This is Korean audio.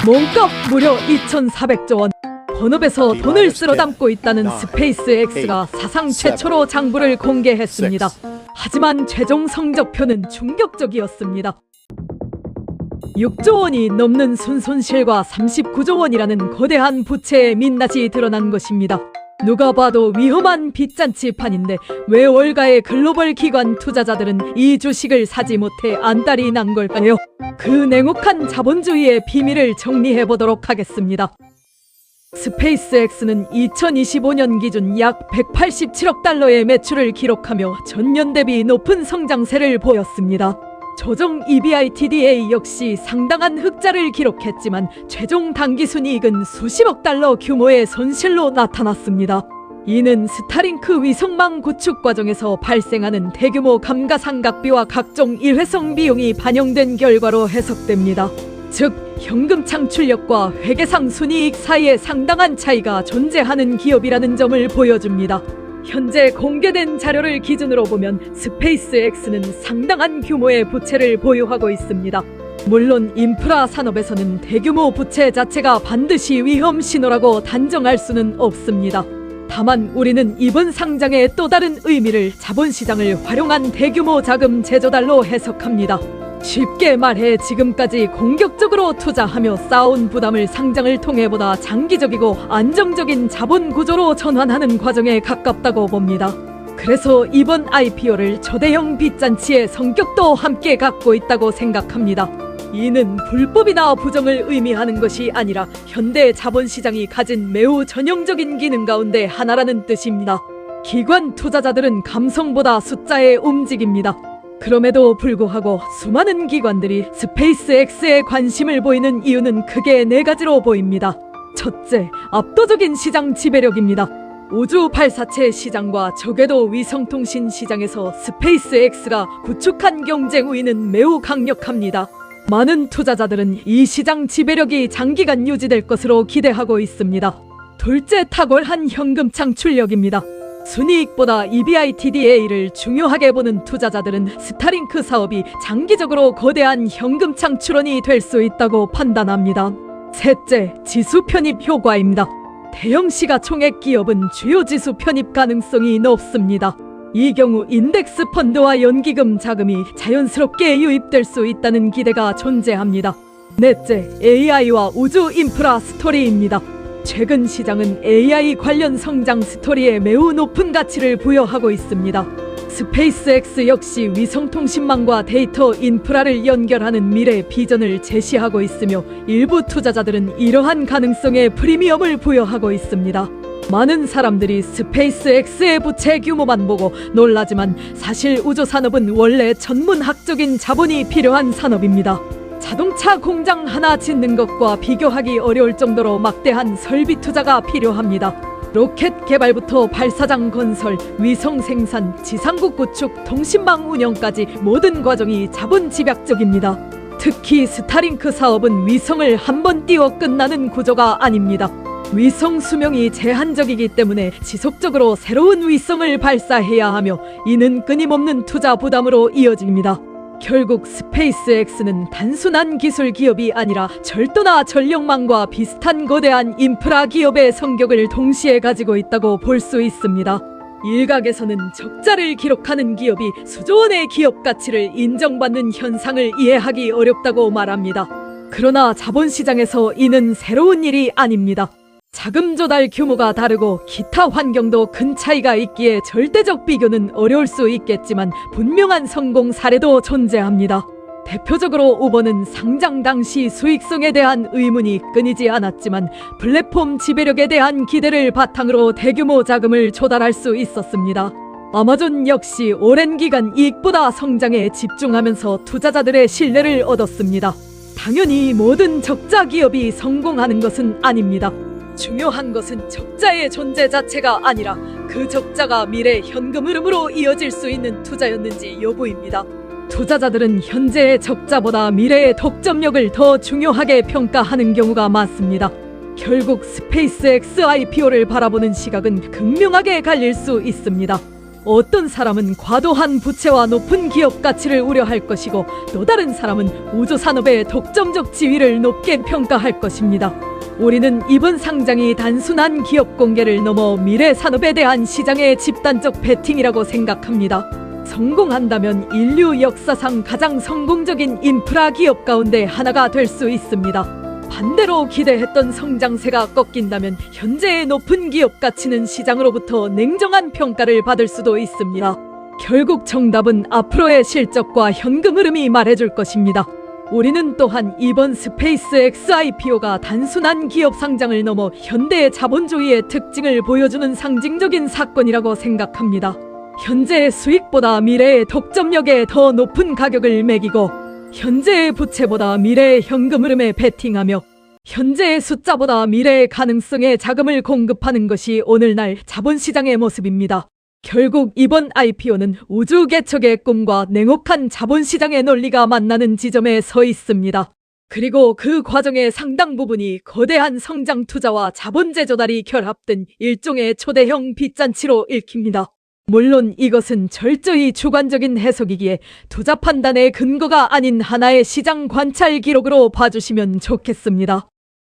몸값 무려 2,400조 원. 본업에서 돈을 쓸어 담고 있다는 스페이스X가 사상 최초로 장부를 공개했습니다. 하지만 최종 성적표는 충격적이었습니다. 6조 원이 넘는 순손실과 39조 원이라는 거대한 부채의 민낯이 드러난 것입니다. 누가 봐도 위험한 빚잔치판인데 왜 월가의 글로벌 기관 투자자들은 이 주식을 사지 못해 안달이 난 걸까요? 그 냉혹한 자본주의의 비밀을 정리해보도록 하겠습니다. 스페이스X는 2025년 기준 약 187억 달러의 매출을 기록하며 전년 대비 높은 성장세를 보였습니다. 조정 EBITDA 역시 상당한 흑자를 기록했지만 최종 당기순이익은 수십억 달러 규모의 손실로 나타났습니다. 이는 스타링크 위성망 구축 과정에서 발생하는 대규모 감가상각비와 각종 일회성 비용이 반영된 결과로 해석됩니다. 즉, 현금 창출력과 회계상 순이익 사이에 상당한 차이가 존재하는 기업이라는 점을 보여줍니다. 현재 공개된 자료를 기준으로 보면 스페이스X는 상당한 규모의 부채를 보유하고 있습니다. 물론 인프라 산업에서는 대규모 부채 자체가 반드시 위험 신호라고 단정할 수는 없습니다. 다만 우리는 이번 상장의 또 다른 의미를 자본시장을 활용한 대규모 자금 제조달로 해석합니다. 쉽게 말해 지금까지 공격적으로 투자하며 쌓아온 부담을 상장을 통해 보다 장기적이고 안정적인 자본 구조로 전환하는 과정에 가깝다고 봅니다. 그래서 이번 IPO를 초대형 빚잔치의 성격도 함께 갖고 있다고 생각합니다. 이는 불법이나 부정을 의미하는 것이 아니라 현대 자본시장이 가진 매우 전형적인 기능 가운데 하나라는 뜻입니다. 기관 투자자들은 감성보다 숫자에 움직입니다. 그럼에도 불구하고 수많은 기관들이 스페이스X에 관심을 보이는 이유는 크게 네 가지로 보입니다. 첫째, 압도적인 시장 지배력입니다. 우주 발사체 시장과 저궤도 위성통신 시장에서 스페이스X가 구축한 경쟁 우위는 매우 강력합니다. 많은 투자자들은 이 시장 지배력이 장기간 유지될 것으로 기대하고 있습니다. 둘째, 탁월한 현금 창출력입니다. 순이익보다 EBITDA를 중요하게 보는 투자자들은 스타링크 사업이 장기적으로 거대한 현금 창출원이 될 수 있다고 판단합니다. 셋째, 지수 편입 효과입니다. 대형 시가총액 기업은 주요 지수 편입 가능성이 높습니다. 이 경우 인덱스 펀드와 연기금 자금이 자연스럽게 유입될 수 있다는 기대가 존재합니다. 넷째, AI와 우주 인프라 스토리입니다. 최근 시장은 AI 관련 성장 스토리에 매우 높은 가치를 부여하고 있습니다. 스페이스X 역시 위성통신망과 데이터 인프라를 연결하는 미래 비전을 제시하고 있으며 일부 투자자들은 이러한 가능성에 프리미엄을 부여하고 있습니다. 많은 사람들이 스페이스X의 부채 규모만 보고 놀라지만 사실 우주산업은 원래 전문학적인 자본이 필요한 산업입니다. 자동차 공장 하나 짓는 것과 비교하기 어려울 정도로 막대한 설비 투자가 필요합니다. 로켓 개발부터 발사장 건설, 위성 생산, 지상국 구축, 통신망 운영까지 모든 과정이 자본 집약적입니다. 특히 스타링크 사업은 위성을 한 번 띄워 끝나는 구조가 아닙니다. 위성 수명이 제한적이기 때문에 지속적으로 새로운 위성을 발사해야 하며 이는 끊임없는 투자 부담으로 이어집니다. 결국 스페이스X는 단순한 기술 기업이 아니라 철도나 전력망과 비슷한 거대한 인프라 기업의 성격을 동시에 가지고 있다고 볼 수 있습니다. 일각에서는 적자를 기록하는 기업이 수조 원의 기업 가치를 인정받는 현상을 이해하기 어렵다고 말합니다. 그러나 자본시장에서 이는 새로운 일이 아닙니다. 자금 조달 규모가 다르고 기타 환경도 큰 차이가 있기에 절대적 비교는 어려울 수 있겠지만 분명한 성공 사례도 존재합니다. 대표적으로 우버는 상장 당시 수익성에 대한 의문이 끊이지 않았지만 플랫폼 지배력에 대한 기대를 바탕으로 대규모 자금을 조달할 수 있었습니다. 아마존 역시 오랜 기간 이익보다 성장에 집중하면서 투자자들의 신뢰를 얻었습니다. 당연히 모든 적자 기업이 성공하는 것은 아닙니다. 중요한 것은 적자의 존재 자체가 아니라 그 적자가 미래 현금 흐름으로 이어질 수 있는 투자였는지 여부입니다. 투자자들은 현재의 적자보다 미래의 독점력을 더 중요하게 평가하는 경우가 많습니다. 결국 스페이스X IPO를 바라보는 시각은 극명하게 갈릴 수 있습니다. 어떤 사람은 과도한 부채와 높은 기업 가치를 우려할 것이고 또 다른 사람은 우주산업의 독점적 지위를 높게 평가할 것입니다. 우리는 이번 상장이 단순한 기업 공개를 넘어 미래 산업에 대한 시장의 집단적 베팅이라고 생각합니다. 성공한다면 인류 역사상 가장 성공적인 인프라 기업 가운데 하나가 될 수 있습니다. 반대로 기대했던 성장세가 꺾인다면 현재의 높은 기업 가치는 시장으로부터 냉정한 평가를 받을 수도 있습니다. 결국 정답은 앞으로의 실적과 현금 흐름이 말해줄 것입니다. 우리는 또한 이번 스페이스X IPO가 단순한 기업 상장을 넘어 현대의 자본주의의 특징을 보여주는 상징적인 사건이라고 생각합니다. 현재의 수익보다 미래의 독점력에 더 높은 가격을 매기고 현재의 부채보다 미래의 현금 흐름에 베팅하며 현재의 숫자보다 미래의 가능성에 자금을 공급하는 것이 오늘날 자본시장의 모습입니다. 결국 이번 IPO는 우주 개척의 꿈과 냉혹한 자본시장의 논리가 만나는 지점에 서 있습니다. 그리고 그 과정의 상당 부분이 거대한 성장 투자와 자본재 조달이 결합된 일종의 초대형 빚잔치로 읽힙니다. 물론 이것은 철저히 주관적인 해석이기에 투자 판단의 근거가 아닌 하나의 시장 관찰 기록으로 봐주시면 좋겠습니다.